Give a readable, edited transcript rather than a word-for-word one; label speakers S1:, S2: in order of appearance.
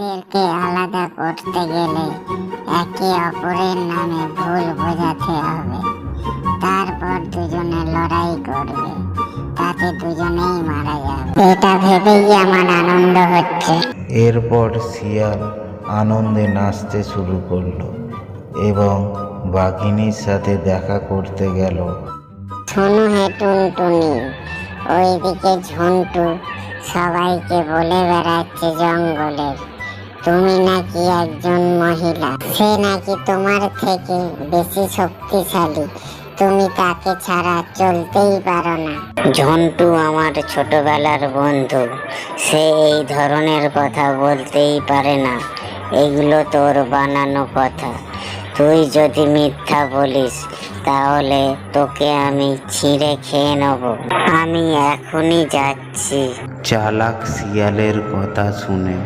S1: এদেরকে আলাদা করতে গেলে একে অপরের নামে ভুল বোঝাতে হবে, তারপর দুজনে লড়াই করবে, তাতে দুজনেই মারা যাবে। এটা ভেবেই আমার আনন্দ হচ্ছে।
S2: এরপর শিয়াল আনন্দে নাচতে শুরু করলো এবং বাঘিনীর সাথে দেখা করতে গেল।
S1: শোনো হে টুনটুনি, ওইদিকে ঝন্টু সবাইকে বলে বেড়াচ্ছে জঙ্গলের তুমি নাকি একজন মহিলা, সে নাকি তোমার থেকে বেশি শক্তিশালী, তুমি তাকে ছাড়া চলতেই পারো না। ঝন্টু আমার ছোটবেলার বন্ধু, সে এই ধরনের কথা বলতেই পারে না, এগুলো তোর বানানো কথা। তুই যদি মিথ্যা বলিস তাহলে তোকে আমি ছিঁড়ে খেয়ে নেব। আমি এখনই যাচ্ছি।
S2: চালাক শিয়ালের কথা শুনে